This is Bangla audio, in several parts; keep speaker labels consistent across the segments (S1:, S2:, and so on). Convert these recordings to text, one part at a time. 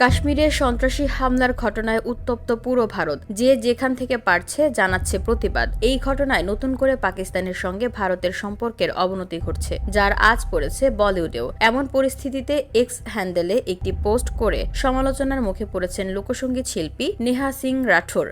S1: কাশ্মীরে সন্ত্রাসী হামলার ঘটনায় উত্তপ্ত পুরো ভারত, যে যেখান থেকে পারছে জানাচ্ছে প্রতিবাদ। এই ঘটনায় নতুন করে পাকিস্তানের সঙ্গে ভারতের সম্পর্কের অবনতি ঘটছে, যার আঁচ পড়েছে বলিউডেও। এমন পরিস্থিতিতে এক্স হ্যান্ডেলে একটি পোস্ট করে সমালোচনার মুখে পড়েছেন লোকসঙ্গীত শিল্পী নেহা সিং রাঠোর।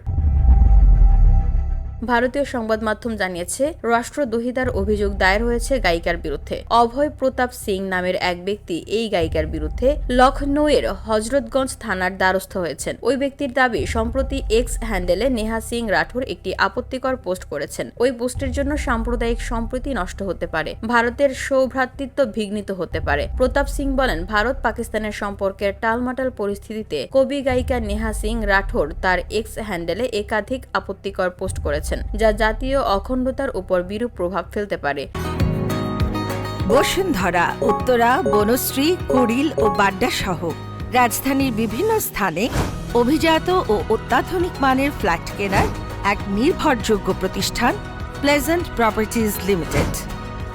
S1: ভারতীয় সংবাদ মাধ্যম জানিয়েছে, রাষ্ট্রদ্রোহিতার অভিযোগ দায়ের হয়েছে গায়িকার বিরুদ্ধে। অভয় প্রতাপ সিং নামের এক ব্যক্তি এই গায়িকার বিরুদ্ধে লখনৌয়ের হজরতগঞ্জ থানার দ্বারস্থ হয়েছেন। ওই ব্যক্তির দাবি, সম্প্রতি এক্স হ্যান্ডেলে নেহা সিং রাঠোর একটি আপত্তিকর পোস্ট করেছেন। ওই পোস্টের জন্য সাম্প্রদায়িক সম্প্রীতি নষ্ট হতে পারে, ভারতের সৌভ্রাতৃত্ব বিঘ্নিত হতে পারে। প্রতাপ সিং বলেন, ভারত পাকিস্তানের সম্পর্কের টালমাটাল পরিস্থিতিতে কবি গায়িকা নেহা সিং রাঠোর তার এক্স হ্যান্ডেলে একাধিক আপত্তিকর পোস্ট করেছেন, যা জাতীয় অখণ্ডতার উপর বিরূপ প্রভাব ফেলতে পারে।
S2: বসুন্ধরা, উত্তরা, বনশ্রী, কুড়িল ও বাড্ডা সহ রাজধানীর বিভিন্ন স্থানে অভিজাত ও অত্যাধুনিক মানের ফ্ল্যাট কেনার এক নির্ভরযোগ্য প্রতিষ্ঠান প্লেজেন্ট প্রপার্টিজ লিমিটেড।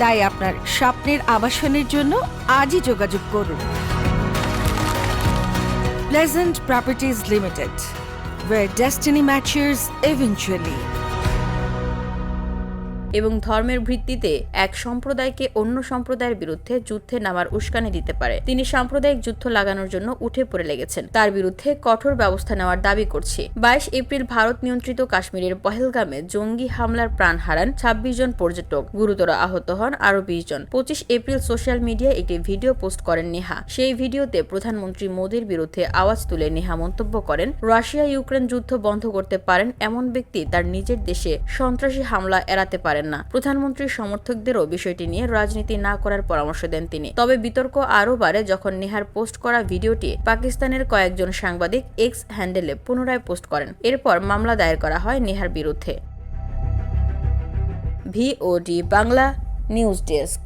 S2: তাই আপনার স্বপ্নের আবাসনের জন্য আজই যোগাযোগ করুন। Pleasant properties limited, where destiny matches eventually.
S1: এবং ধর্মের ভিত্তিতে এক সম্প্রদায়কে অন্য সম্প্রদায়ের বিরুদ্ধে যুদ্ধে নামার উস্কানি দিতে পারে। তিনি সাম্প্রদায়িক যুদ্ধ লাগানোর জন্য উঠে পড়ে লেগেছেন। তার বিরুদ্ধে কঠোর ব্যবস্থা নেওয়ার দাবি করছি। 22 এপ্রিল ভারত নিয়ন্ত্রিত কাশ্মীরের পহেলগামে জঙ্গি হামলার প্রাণ হারান 26 জন পর্যটক, গুরুতর আহত হন আরও 20 জন। 25 এপ্রিল সোশ্যাল মিডিয়ায় একটি ভিডিও পোস্ট করেন নেহা। সেই ভিডিওতে প্রধানমন্ত্রী মোদীর বিরুদ্ধে আওয়াজ তুলে নেহা মন্তব্য করেন, রাশিয়া ইউক্রেন যুদ্ধ বন্ধ করতে পারেন এমন ব্যক্তি তার নিজের দেশে সন্ত্রাসী হামলা এড়াতে পারেন না। প্রধানমন্ত্রীর সমর্থকদেরও বিষয়টি নিয়ে রাজনীতি না করার পরামর্শ দেন তিনি। তবে বিতর্ক আরও বাড়ে যখন নেহার পোস্ট করা ভিডিওটি পাকিস্তানের কয়েকজন সাংবাদিক এক্স হ্যান্ডেলে পুনরায় পোস্ট করেন। এরপর মামলা দায়ের করা হয় নেহার বিরুদ্ধে। VOD Bangla news desk.